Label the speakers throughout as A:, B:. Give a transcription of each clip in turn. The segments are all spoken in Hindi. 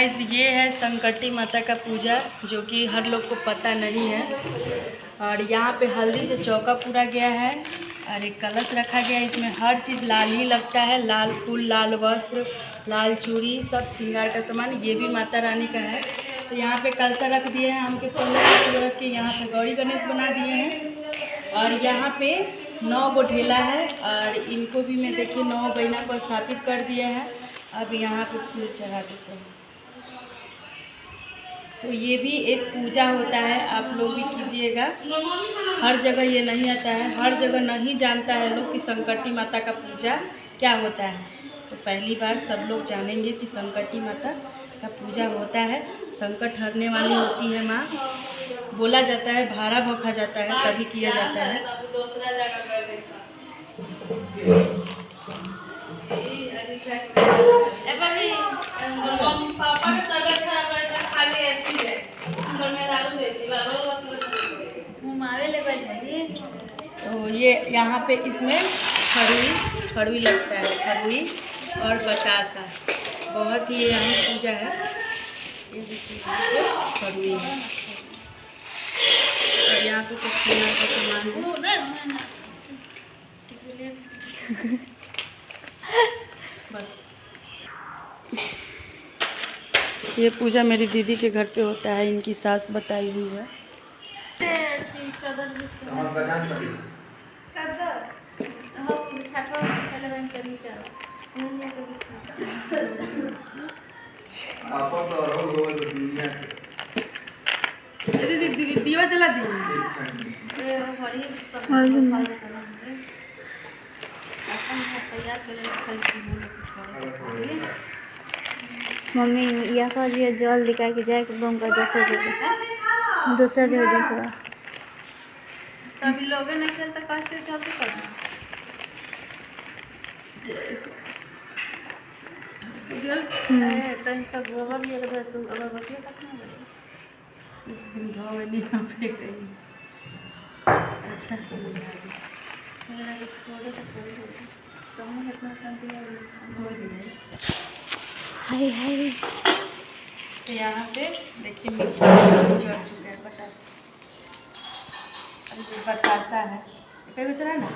A: गाइस ये है संकटी माता का पूजा जो कि हर लोग को पता नहीं है। और यहाँ पे हल्दी से चौका पूरा गया है और एक कलश रखा गया है। इसमें हर चीज़ लाल ही लगता है, लाल फूल, लाल वस्त्र, लाल चूड़ी, सब श्रृंगार का सामान। ये भी माता रानी का है। तो यहाँ पे कलशा रख दिए हैं हम के 15 बरस के। यहाँ पे गौरी गणेश बना दिए हैं और यहाँ पे 9 गो ढेला है और इनको भी मैं देखिए 9 बहिना को स्थापित कर दिए हैं। अब यहाँ पे फूल चढ़ा देते हैं। तो ये भी एक पूजा होता है, आप लोग भी कीजिएगा। हर जगह ये नहीं आता है, हर जगह नहीं जानता है लोग कि संकटी माता का पूजा क्या होता है। तो पहली बार सब लोग जानेंगे कि संकटी माता का पूजा होता है। संकट हरने वाली होती है माँ। बोला जाता है, भाड़ा भोखा जाता है तभी किया जाता है। तो ये यहाँ पे इसमें खड़ुई लगता है, खड़ुई और बतासा। बहुत ही अहम पूजा है। ये देखिए खड़ुई है और यहाँ पे सब सोना का सामान है। बस ये पूजा मेरी दीदी के घर पे होता है, इनकी सास बताई हुई है। दीवा जला दी
B: मम्मी या कहलिए जल निकाल के जाए बम कर दूसरा जगह देखो
C: तभी लोग नहीं चलता कैसे चलते करना तो सब गोबर ये कर तुम अगरबत्ती रखना
A: गाँव नहीं पे कहीं। अच्छा
C: मेरा कुछ छोड़े तो छोड़ दो तो हम इतना कर दिया
B: हाय हाय।
A: तो यहाँ पे देखिए मीठा चढ़ चुका है बतासा। अरे ये बतासा है, कहीं चला ना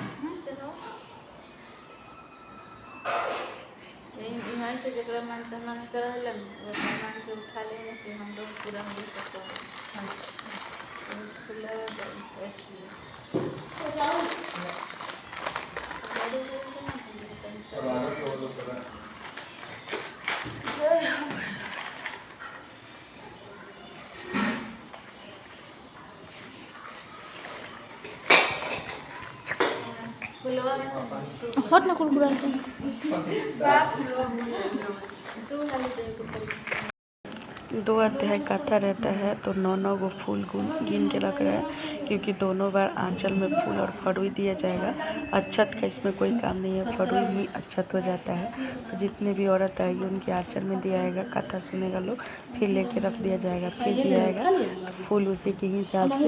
C: चलो यहाँ से जगह मन सम्मान कर सम्मान के उठा लेंगे कि हम लोग पूरा मिल सकते
B: हट ना कुरकुरा
A: दो अध्याय कथा रहता है तो 9 गो फूल गिन के रख रहा है क्योंकि दोनों बार आंचल में फूल और फड़ुई दिया जाएगा। अक्षत का इसमें कोई काम नहीं है, फड़ुई ही अक्षत हो जाता है। तो जितने भी औरत आएगी उनके आंचल में दिया जाएगा, कथा सुनेगा लोग, फिर लेके रख दिया जाएगा, फिर दिया जाएगा। तो फूल उसी के हिसाब से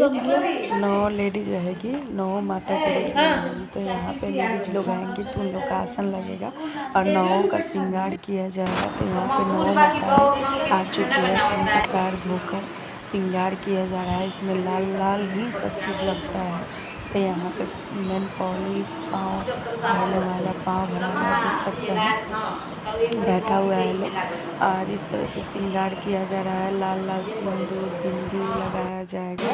A: 9 लेडीज रहेगी, 9 माता के रूप में रहेगी। तो यहाँ पे लेडीज लोग आएंगी तो उन लोग का आसन लगेगा और 9 का श्रृंगार किया जाएगा। तो यहाँ पे 9 माताएं आ चुकी है तो उनका पैर धोकर श्रृंगार किया जा रहा है। इसमें लाल लाल ही सब चीज़ लगता है। तो यहाँ पे नेल पॉलिश, पाँव भरने वाला पाँव भरा हुआ देख सकते हैं, बैठा हुआ है लोग। और इस तरह से श्रृंगार किया जा रहा है। लाल लाल सिंदूर बिंदी लगाया जाएगा।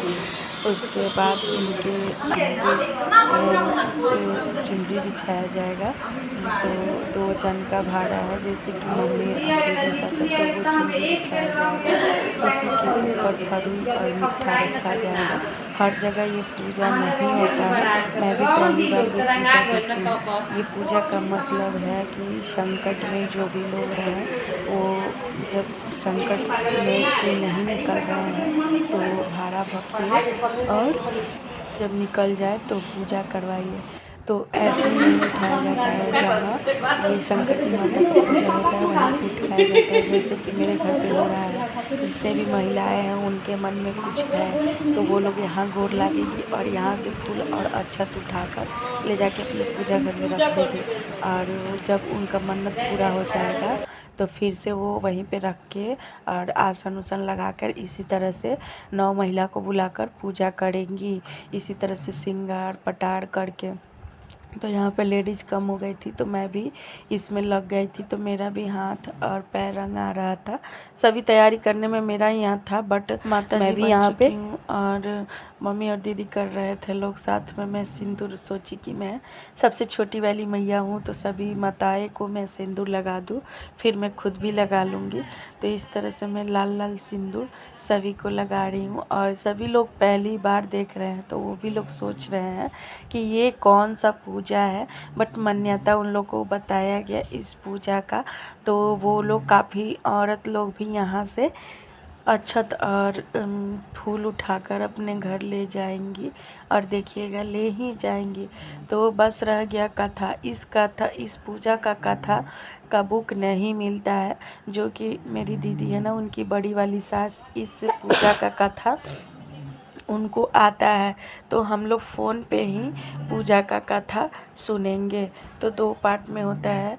A: उसके बाद इनके आगे चुनरी बिछाया जाएगा। तो 2 जन का भाड़ा है, जैसे कि मम्मी दीदी का तो वो चुनरी बिछाया जाएगा। उसी के ऊपर फड़ुई और मिठा रखा जाएगा। हर जगह ये पूजा नहीं होता है, मैं भी पहली बार ये पूजा देखी। ये पूजा का मतलब है कि संकट में जो भी लोग रहें वो जब संकट में से नहीं निकल रहे हैं तो भाड़ा भखिए और जब निकल जाए तो पूजा करवाइए। तो ऐसे ही नहीं उठाया जाता है, जहाँ ये संकटी माता का पूजा होता है वहाँ से उठाया जाता है। जैसे कि मेरे घर पे हो रहा है, जितने भी महिलाएं हैं उनके मन में कुछ है तो वो लोग यहाँ गोर लागेगी और यहाँ से फूल और अक्षत उठाकर ले जाके अपने पूजा घर में रख देगी। और जब उनका मन्नत पूरा हो जाएगा तो फिर से वो वहीं पे रख के और आसन उसन लगाकर इसी तरह से 9 महिला को बुलाकर पूजा करेंगी, इसी तरह से श्रृंगार पटार करके। तो यहाँ पे लेडीज़ कम हो गई थी तो मैं भी इसमें लग गई थी, तो मेरा भी हाथ और पैर रंग आ रहा था। सभी तैयारी करने में मेरा ही यहाँ था, बट माता मैं भी यहाँ पे हूँ और मम्मी और दीदी कर रहे थे लोग साथ में। मैं सिंदूर सोची कि मैं सबसे छोटी वाली मैया हूँ तो सभी माताएं को मैं सिंदूर लगा दूँ, फिर मैं खुद भी लगा लूँगी। तो इस तरह से मैं लाल लाल सिंदूर सभी को लगा रही हूँ और सभी लोग पहली बार देख रहे हैं तो वो भी लोग सोच रहे हैं कि ये कौन सा पूजा है, बट मान्यता उन लोगों को बताया गया इस पूजा का। तो वो लोग काफ़ी औरत लोग भी यहाँ से अक्षत और फूल उठाकर अपने घर ले जाएंगी और देखिएगा ले ही जाएंगी। तो बस रह गया कथा। इस पूजा का कथा का बुक नहीं मिलता है, जो कि मेरी दीदी है ना, उनकी बड़ी वाली सास इस पूजा का कथा उनको आता है, तो हम लोग फ़ोन पे ही पूजा का कथा सुनेंगे। तो 2 पार्ट में होता है।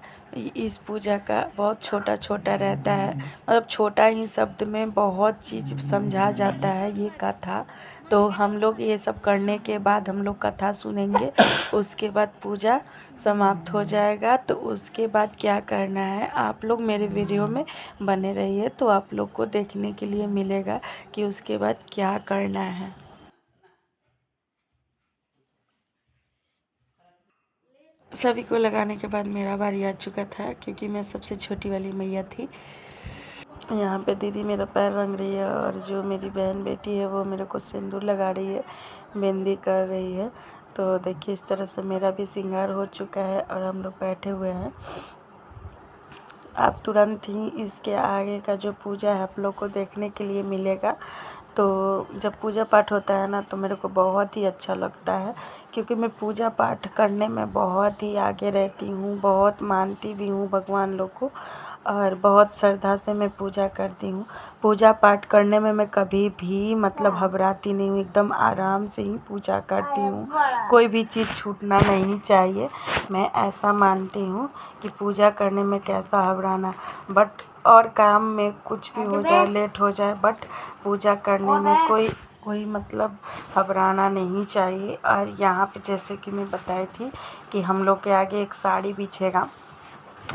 A: इस पूजा का बहुत छोटा छोटा रहता है, मतलब छोटा ही शब्द में बहुत चीज़ समझा जाता है ये कथा। तो हम लोग ये सब करने के बाद हम लोग कथा सुनेंगे, उसके बाद पूजा समाप्त हो जाएगा। तो उसके बाद क्या करना है, आप लोग मेरे वीडियो में बने रहिए तो आप लोग को देखने के लिए मिलेगा कि उसके बाद क्या करना है। सभी को लगाने के बाद मेरा बारी आ चुका था, क्योंकि मैं सबसे छोटी वाली मैया थी। यहाँ पे दीदी मेरा पैर रंग रही है और जो मेरी बहन बेटी है वो मेरे को सिंदूर लगा रही है, मेहंदी कर रही है। तो देखिए इस तरह से मेरा भी श्रृंगार हो चुका है और हम लोग बैठे हुए हैं। आप तुरंत ही इसके आगे का जो पूजा है आप लोग को देखने के लिए मिलेगा। तो जब पूजा पाठ होता है ना तो मेरे को बहुत ही अच्छा लगता है, क्योंकि मैं पूजा पाठ करने में बहुत ही आगे रहती हूँ, बहुत मानती भी हूँ भगवान लोग को और बहुत श्रद्धा से मैं पूजा करती हूँ। पूजा पाठ करने में मैं कभी भी मतलब घबराती नहीं हूँ, एकदम आराम से ही पूजा करती हूँ। कोई भी चीज़ छूटना नहीं चाहिए, मैं ऐसा मानती हूँ कि पूजा करने में कैसा घबराना, बट और काम में कुछ भी हो जाए, लेट हो जाए, बट पूजा करने में कोई मतलब घबराना नहीं चाहिए। और यहाँ पे जैसे कि मैं बताई थी कि हम लोग के आगे एक साड़ी बिछेगा,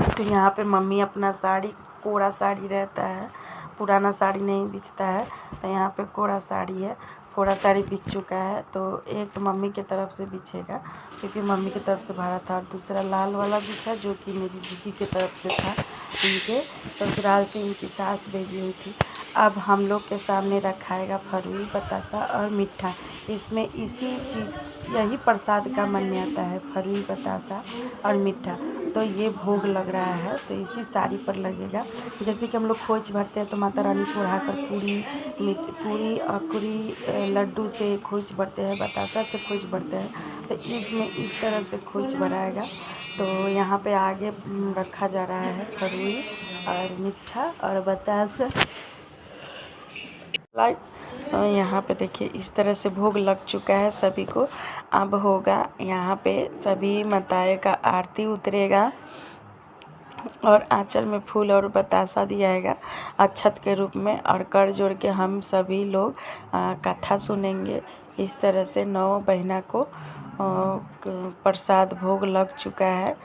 A: तो यहाँ पे मम्मी अपना साड़ी, कोरा साड़ी रहता है, पुराना साड़ी नहीं बिछता है, तो यहाँ पे कोरा साड़ी है, कोरा साड़ी बिछ चुका है। तो एक मम्मी की तरफ से बिछेगा, क्योंकि मम्मी की तरफ से भरा था, और दूसरा लाल वाला बिछा जो कि मेरी दीदी की तरफ से था, इनके ससुराल से इनकी सास भेजी हुई थी। अब हम लोग के सामने रखाएगा फरूई, बतासा और मीठा। इसमें इसी चीज़ यही प्रसाद का मान्यता है, फरूई, बतासा और मीठा। तो ये भोग लग रहा है तो इसी साड़ी पर लगेगा। जैसे कि हम लोग खोज भरते हैं तो माता रानी को उड़ाकर पूरी अकुरी लड्डू से खोज भरते हैं, बतासा से खोज भरते हैं, तो इसमें इस तरह से खोज भराएगा। तो यहाँ पे आगे रखा जा रहा है फरूई और मीठा और बतासा। तो यहाँ पे देखिए इस तरह से भोग लग चुका है सभी को। अब होगा यहाँ पे सभी माताएं का आरती उतरेगा और आंचल में फूल और बतासा दिया जाएगा अक्षत के रूप में, और कर जोड़ के हम सभी लोग कथा सुनेंगे। इस तरह से 9 बहना को प्रसाद भोग लग चुका है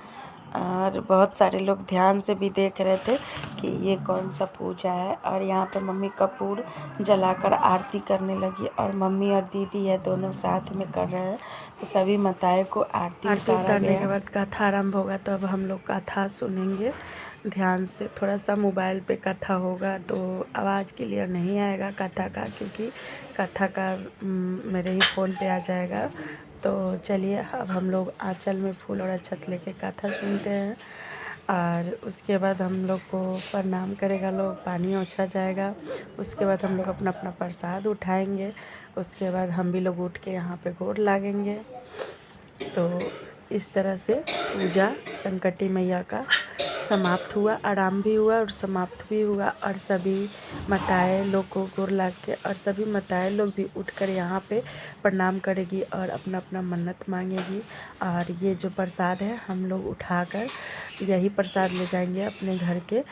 A: और बहुत सारे लोग ध्यान से भी देख रहे थे कि ये कौन सा पूजा है। और यहाँ पे मम्मी कपूर जलाकर आरती करने लगी और मम्मी और दीदी है दोनों साथ में कर रहे हैं। तो सभी माताएं को आरती उतारने के बाद कथा आरंभ होगा। तो अब हम लोग कथा सुनेंगे ध्यान से। थोड़ा सा मोबाइल पे कथा होगा तो आवाज़ क्लियर नहीं आएगा कथा का, क्योंकि कथा का मेरे ही फ़ोन पे आ जाएगा। तो चलिए अब हम लोग आंचल में फूल और अक्षत लेके कथा सुनते हैं, और उसके बाद हम लोग को प्रणाम करेगा लोग, पानी ओछा जाएगा। उसके बाद हम लोग अपना अपना प्रसाद उठाएंगे। उसके बाद हम भी लोग उठ के यहाँ पे गोर लागेंगे। तो इस तरह से पूजा संकटी मैया का समाप्त हुआ, आराम भी हुआ और समाप्त भी हुआ। और सभी माताएँ लोग को गोर लग के और सभी माताएँ लोग भी उठकर यहाँ पे प्रणाम करेगी और अपना अपना मन्नत मांगेगी। और ये जो प्रसाद है हम लोग उठाकर यही प्रसाद ले जाएंगे अपने घर के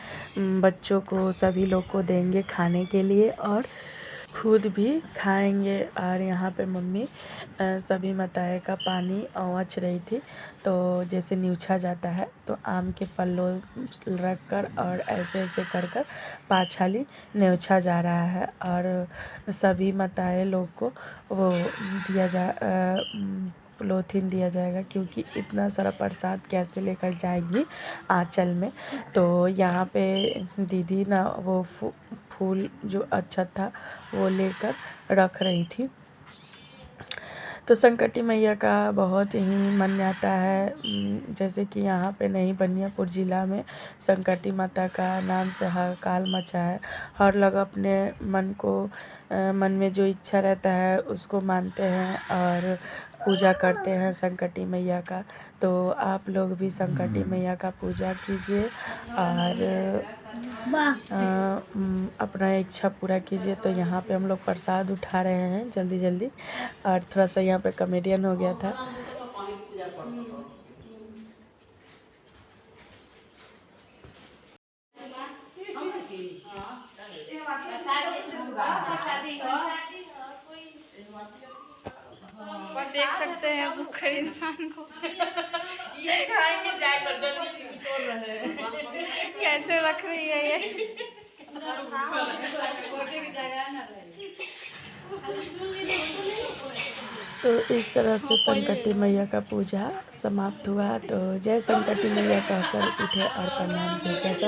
A: बच्चों को, सभी लोग को देंगे खाने के लिए और खुद भी खाएंगे। और यहाँ पे मम्मी सभी माताएँ का पानी औंच रही थी। तो जैसे न्यूछा जाता है तो आम के पल्लों रख कर और ऐसे ऐसे कर कर पाछाली न्योछा जा रहा है। और सभी माताएँ लोग को वो दिया पॉलीथीन दिया जाएगा, क्योंकि इतना सारा प्रसाद कैसे लेकर जाएंगी आंचल में। तो यहाँ पे दीदी ना वो फूल जो अच्छा था वो लेकर रख रही थी। तो संकटी मैया का बहुत ही मान्यता है। जैसे कि यहाँ पे नहीं, बनियापुर ज़िला में संकटी माता का नाम से हाहाकार मचा है। हर लोग अपने मन में जो इच्छा रहता है उसको मानते हैं और पूजा करते हैं संकटी मैया का। तो आप लोग भी संकटी मैया का पूजा कीजिए और अपना इच्छा पूरा कीजिए। तो यहाँ पे हम लोग प्रसाद उठा रहे हैं जल्दी जल्दी, और थोड़ा सा यहाँ पे कॉमेडियन हो गया था।
C: और देख सकते हैं भूखे इंसान को कैसे रख रही है ये।
A: तो इस तरह से संकटी मैया का पूजा समाप्त हुआ। तो जय संकटी मैया कहकर उठे और प्रणाम किया। कैसा